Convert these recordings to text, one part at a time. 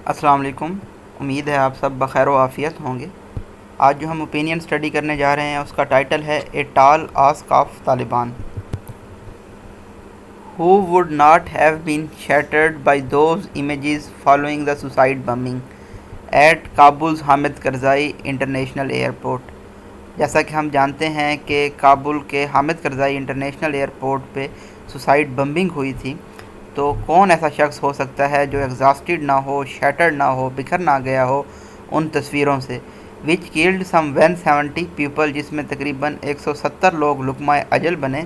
السلام علیکم۔ امید ہے آپ سب بخیر و عافیت ہوں گے۔ آج جو ہم اوپینین اسٹڈی کرنے جا رہے ہیں اس کا ٹائٹل ہے a tall ask of Taliban. Who would not have been shattered by those images following the suicide bombing at Kabul's Hamid Karzai International Airport؟ جیسا کہ ہم جانتے ہیں کہ کابل کے حامد کرزائی انٹرنیشنل ایئرپورٹ پہ سوسائڈ بمبنگ ہوئی تھی، تو کون ایسا شخص ہو سکتا ہے جو ایگزاسٹڈ نہ ہو، شیٹرڈ نہ ہو، بکھر نہ گیا ہو ان تصویروں سے، وچ کیلڈ سم 170 پیپل، جس میں تقریباً 170 لوگ لقمہ اجل بنے،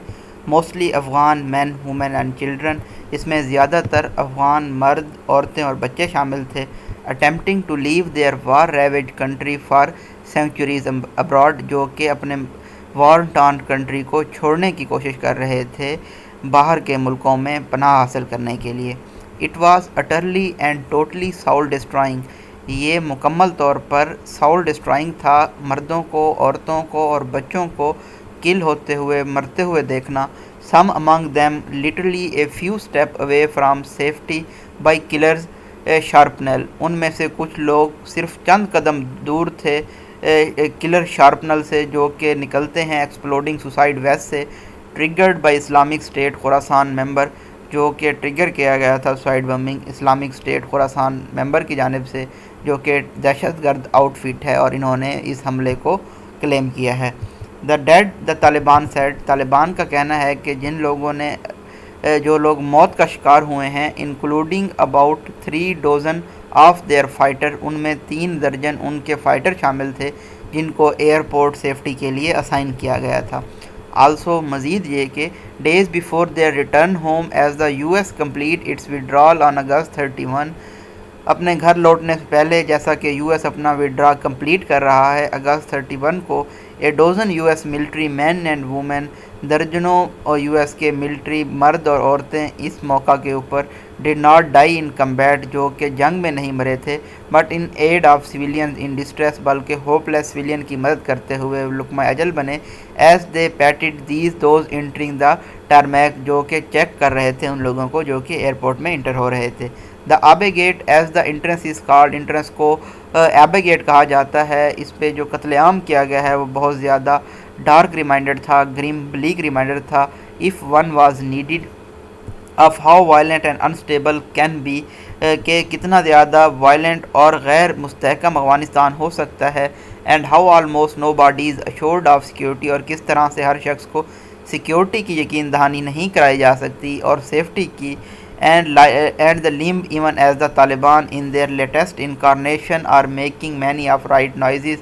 mostly Afghan men women and children, جس میں زیادہ تر افغان مرد، عورتیں اور بچے شامل تھے، attempting to leave their war ravaged country for sanctuaries abroad, جو کہ اپنے وار ٹارن کنٹری کو چھوڑنے کی کوشش کر رہے تھے باہر کے ملکوں میں پناہ حاصل کرنے کے لیے۔ It was utterly and totally Saul destroying, یہ مکمل طور پر ساؤل ڈسٹرائنگ تھا۔ مردوں کو، عورتوں کو اور بچوں کو کل ہوتے ہوئے، مرتے ہوئے دیکھنا، some among them literally a few steps away from safety by killers shrapnel, ان میں سے کچھ لوگ صرف چند قدم دور تھے کلر شارپنل سے، جو کہ نکلتے ہیں ایکسپلوڈنگ سوسائڈ ویسٹ سے، ٹریگرڈ بائی اسلامک اسٹیٹ خراسان ممبر، جو کہ ٹریگر کیا گیا تھا سوسائڈ بمبنگ اسلامک اسٹیٹ خراسان ممبر کی جانب سے، جو کہ دہشت گرد آؤٹ فٹ ہے، اور انہوں نے اس حملے کو کلیم کیا ہے۔ دا طالبان سیڈ، طالبان کا کہنا ہے کہ جو لوگ موت کا شکار ہوئے ہیں، including about 3 dozen of their fighter, ان میں 3 درجن ان کے فائٹر شامل تھے جن کو ایئرپورٹ سیفٹی کے لیے اسائن کیا گیا تھا۔ آلسو مزید یہ کہ days before their return home as the U S complete its withdrawal on August 31، اپنے گھر لوٹنے سے پہلے جیسا کہ یو ایس اپنا وڈرا کمپلیٹ کر رہا ہے اگست 31 کو، a dozen U S military men and women, درجنوں یو ایس کے ملٹری مرد اور عورتیں اس موقع کے اوپر did not die in combat, جو کہ جنگ میں نہیں مرے تھے، but in aid of civilians in distress, بلکہ ہوپ لیس سویلین کی مدد کرتے ہوئے لقمہ اجل بنے، as they patted those entering the tarmac, جو کہ چیک کر رہے تھے ان لوگوں کو جو کہ ایئرپورٹ میں انٹر ہو رہے تھے۔ The Abbey gate as the entrance is called, entrance کو آبے گیٹ کہا جاتا ہے۔ اس پہ جو قتل عام کیا گیا ہے وہ بہت زیادہ ڈارک ریمائنڈر تھا، گریم بلیک ریمائنڈر تھا، if one was needed of how violent and unstable can be, کہ کتنا زیادہ وائلنٹ اور غیر مستحکم افغانستان ہو سکتا ہے، and how almost nobody is assured of security, اور کس طرح سے ہر شخص کو سیکیورٹی کی یقین دہانی نہیں کرائی جا سکتی اور سیفٹی کی، and the lamb even as the Taliban in their latest incarnation are making many of right noises,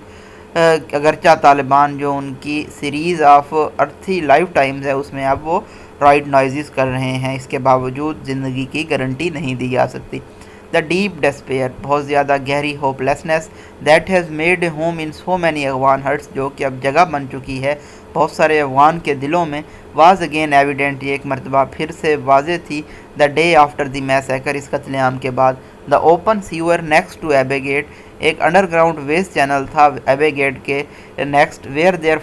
اگرچہ طالبان جو ان کی series of earthy life times ہے اس میں اب وہ رائٹ نوائزز کر رہے ہیں، اس کے باوجود زندگی کی گارنٹی نہیں دی جا سکتی۔ دا ڈیپ ڈسپیئر، بہت زیادہ گہری hopelessness, that has made a home in so many Afghan hearts, جو کہ اب جگہ بن چکی ہے بہت سارے افغان کے دلوں میں، واز اگین ایویڈنٹ، یہ ایک مرتبہ پھر سے واضح تھی، the day after the massacre, اس قتل عام کے بعد، the open sewer next to Abbey gate, ایک انڈر گراؤنڈ ویسٹ چینل تھا ایبے گیٹ کے next, where their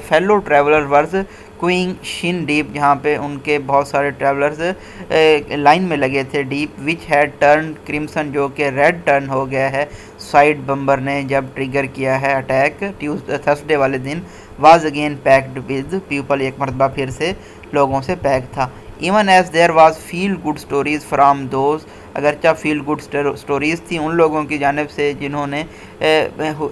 fellow traveller were queuing shin deep, جہاں پہ ان کے بہت سارے ٹریولرز لائن میں لگے تھے، ڈیپ وچ ہیڈ ٹرن کرمسن، جو کہ ریڈ ٹرن ہو گیا ہے سائڈ بمبر نے جب ٹریگر کیا ہے اٹیک تھرسڈے والے دن، was again packed with people, ایک مرتبہ پھر سے لوگوں سے پیک تھا، even as there was feel good stories from those, اگرچہ فیل گڈ اسٹوریز تھیں ان لوگوں کی جانب سے جنہوں نے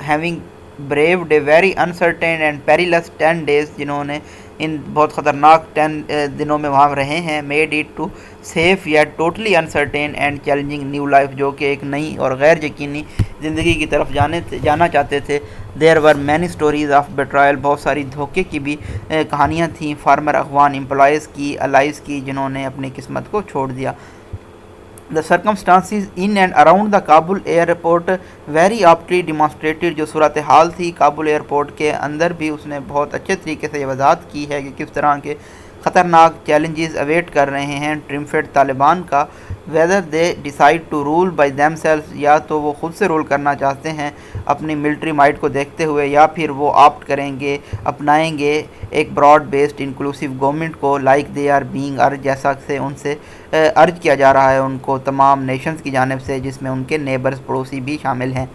having braved a very uncertain and perilous 10 days، جنہوں نے ان بہت خطرناک 10 دنوں میں وہاں رہے ہیں، made it to safe yet totally uncertain and challenging new life، جو کہ ایک نئی اور غیر یقینی زندگی کی طرف جانا چاہتے تھے۔ there were many stories of betrayal، بہت ساری دھوکے کی بھی کہانیاں تھیں فارمر افغان امپلائیز کی، الائز کی، جنہوں نے اپنی قسمت کو چھوڑ دیا۔ The circumstances in and around the Kabul airport very aptly demonstrated، جو صورتحال تھی کابل ایئرپورٹ کے اندر بھی اس نے بہت اچھے طریقے سے یہ وضاحت کی ہے کہ کس طرح کے خطرناک چیلنجز اویٹ کر رہے ہیں ٹرمفیڈ طالبان کا. Whether they decide to rule by themselves, یا تو وہ خود سے رول کرنا چاہتے ہیں اپنی ملٹری مائٹ کو دیکھتے ہوئے، یا پھر وہ آپٹ کریں گے، اپنائیں گے ایک براڈ بیسڈ انکلوسیو گورنمنٹ کو، لائک دے آر بینگ ارج، جیسا سے ان سے ارج کیا جا رہا ہے ان کو تمام نیشنز کی جانب سے، جس میں ان کے نیبرز پڑوسی بھی شامل ہیں.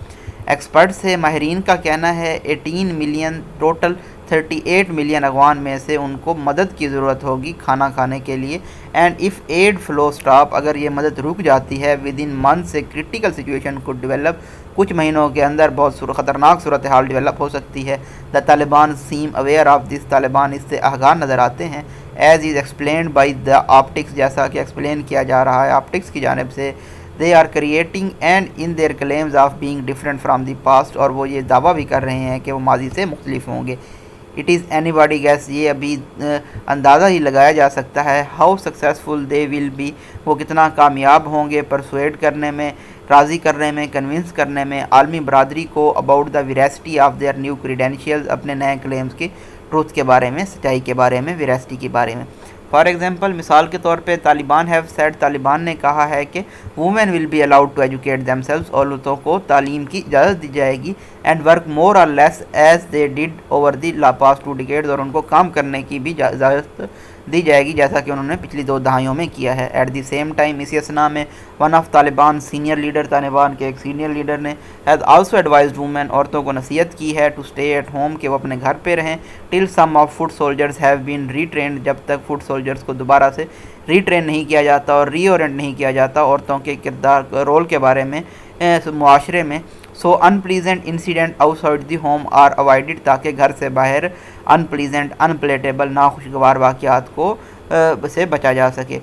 ایکسپرٹ سے ماہرین کا کہنا ہے 18 ملین ٹوٹل 38 ملین افغان میں سے ان کو مدد کی ضرورت ہوگی کھانا کھانے کے لیے. And if aid flow stop, اگر یہ مدد رک جاتی ہے ود ان منتھ سے کریٹیکل سچویشن کو ڈیولپ، کچھ مہینوں کے اندر بہت خطرناک صورتحال ڈیولپ ہو سکتی ہے. The Taliban seem aware of this, Taliban اس سے آگاہ نظر آتے ہیں. As is explained by the optics, جیسا کہ ایکسپلین کیا جا رہا ہے آپٹکس کی جانب سے. They are creating and in their claims of being different from the past, اور وہ یہ دعویٰ بھی کر رہے ہیں کہ وہ ماضی سے مختلف ہوں گے. It is anybody guess, یہ ابھی اندازہ ہی لگایا جا سکتا ہے. How successful they will be, وہ کتنا کامیاب ہوں گے پرسویڈ کرنے میں، راضی کرنے میں، کنونس کرنے میں عالمی برادری کو about the veracity of their new credentials, اپنے نئے کلیمز کی ٹروتھ کے بارے میں، سچائی کے بارے میں، ویراسٹی کے بارے میں. فار ایگزامپل، مثال کے طور پہ طالبان ہیو سیڈ، طالبان نے کہا ہے کہ women will be allowed to educate themselves, عورتوں کو تعلیم کی اجازت دی جائے گی. And work more or less as they did over the past 2 decades، اور ان کو کام کرنے کی بھی اجازت دی جائے گی جیسا کہ انہوں نے پچھلی 2 دہائیوں میں کیا ہے. ایٹ دی سیم ٹائم، اسی اسنا میں one of Taliban senior leader, Taliban کے ایک سینئر لیڈر نے ہیز آلسو ایڈوائزڈ وومین، عورتوں کو نصیحت کی ہے ٹو اسٹے ایٹ ہوم، کہ وہ اپنے گھر پہ رہیں. Till some of food soldiers have been retrained, جب تک فوڈ سولجرز کو دوبارہ سے ری ٹرین نہیں کیا جاتا اور ری اورینٹ نہیں کیا جاتا عورتوں کے کردار رول کے بارے میں معاشرے میں. So unpleasant incident outside the home are avoided, تاکہ گھر سے باہر ان پلیزنٹ، ان پلیٹیبل، ناخوشگوار واقعات کو سے بچا جا سکے.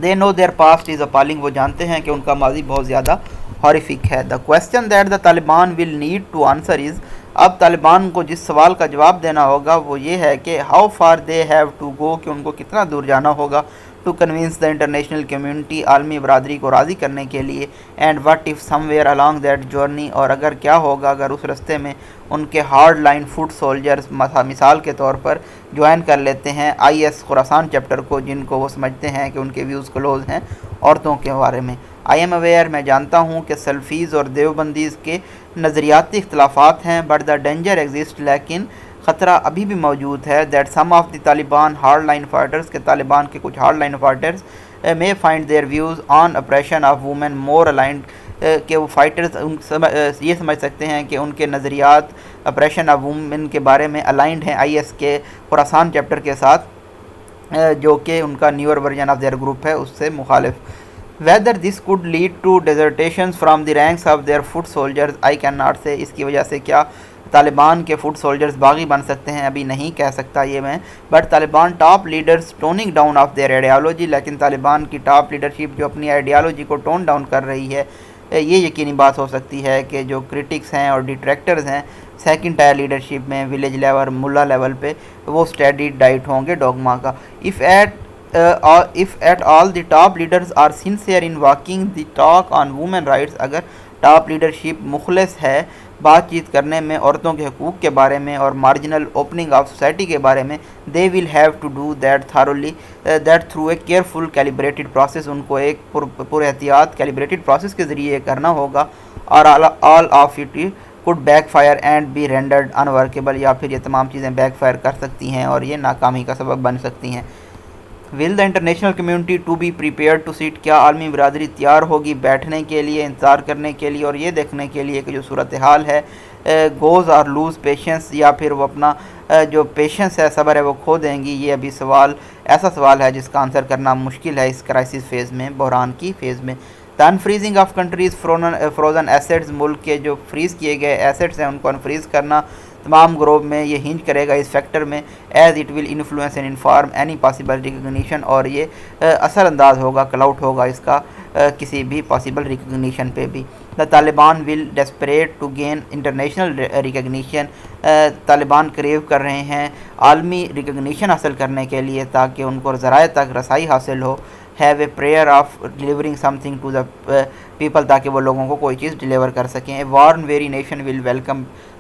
دے نو دیئر پاسٹ از اپالنگ، وہ جانتے ہیں کہ ان کا ماضی بہت زیادہ ہاریفک ہے. The question that the Taliban will need to answer is, اب طالبان کو جس سوال کا جواب دینا ہوگا وہ یہ ہے کہ how far they have to go, کہ ان کو کتنا دور جانا ہوگا to convince the international community, عالمی برادری کو راضی کرنے کے لیے. And what if somewhere along that journey, اور اگر کیا ہوگا اگر اس رستے میں ان کے ہارڈ لائن فوڈ سولجرز مثال کے طور پر جوائن کر لیتے ہیں IS خراسان چیپٹر کو، جن کو وہ سمجھتے ہیں کہ ان کے ویوز کلوز ہیں عورتوں کے بارے میں. آئی ایم اویئر، میں جانتا ہوں کہ سلفیز اور دیوبندیز کے نظریاتی اختلافات ہیں، بٹ دا ڈینجر ایگزسٹ، لیکن خطرہ ابھی بھی موجود ہے. That some of the Taliban hard line fighters, کے طالبان کے کچھ hard line fighters may find their views on oppression of women more aligned، کہ وہ فائٹرز یہ سمجھ سکتے ہیں کہ ان کے نظریات اپریشن آف وومن کے بارے میں الائنڈ ہیں IS کے خراسان چیپٹر کے ساتھ، جو کہ ان کا newer version of their group ہے، اس سے مخالف. whether this could lead to desertions from the ranks of their foot soldiers I cannot say، اس کی وجہ سے کیا طالبان کے فوڈ سولجرز باغی بن سکتے ہیں، ابھی نہیں کہہ سکتا یہ میں. But Taliban top leaders toning down of their ideology, لیکن طالبان کی ٹاپ لیڈرشپ جو اپنی آئیڈیالوجی کو ٹون ڈاؤن کر رہی ہے، یہ یقینی بات ہو سکتی ہے کہ جو کرٹکس ہیں اور ڈیٹریکٹرز ہیں سیکنڈ ٹائر لیڈرشپ میں، ولیج لیول، ملا لیول پہ، وہ اسٹیڈی ڈائٹ ہوں گے ڈوگما کا. if at all the top leaders are sincere in walking the talk on women rights، اگر ٹاپ لیڈرشپ مخلص ہے بات چیت کرنے میں عورتوں کے حقوق کے بارے میں اور مارجنل اوپننگ آف سوسائٹی کے بارے میں، they will have to do that thoroughly that through a careful calibrated process، ان کو ایک پر احتیاط calibrated process کے ذریعے کرنا ہوگا. اور all of it could backfire and be rendered unworkable، یا پھر یہ تمام چیزیں بیک فائر کر سکتی ہیں اور یہ ناکامی کا سبب بن سکتی ہیں. will the international community to be prepared to sit، کیا عالمی برادری تیار ہوگی بیٹھنے کے لیے، انتظار کرنے کے لیے اور یہ دیکھنے کے لیے کہ جو صورتحال ہے goes or lose patience، یا پھر وہ اپنا جو پیشنس ہے، صبر ہے، وہ کھو دیں گی. یہ ابھی ایسا سوال ہے جس کا آنسر کرنا مشکل ہے اس کرائسس فیز میں، بحران کی فیز میں. دا انفریزنگ آف کنٹریز فروزن ایسیٹس، ملک کے جو فریز کیے گئے ایسیٹس ہیں ان کو انفریز کرنا تمام گروپ میں یہ ہنج کرے گا اس فیکٹر میں. As it will influence and inform any possible recognition, اور یہ اثر انداز ہوگا، کلاؤٹ ہوگا اس کا کسی بھی پاسبل ریکگنیشن پہ بھی. The Taliban will desperate to gain international recognition, Taliban crave کر رہے ہیں عالمی ریکگنیشن حاصل کرنے کے لیے تاکہ ان کو ذرائع تک رسائی حاصل ہو. Have a prayer of delivering something to the people, تاکہ وہ لوگوں کو کوئی چیز ڈیلیور کر سکیں. A worn weary nation will welcome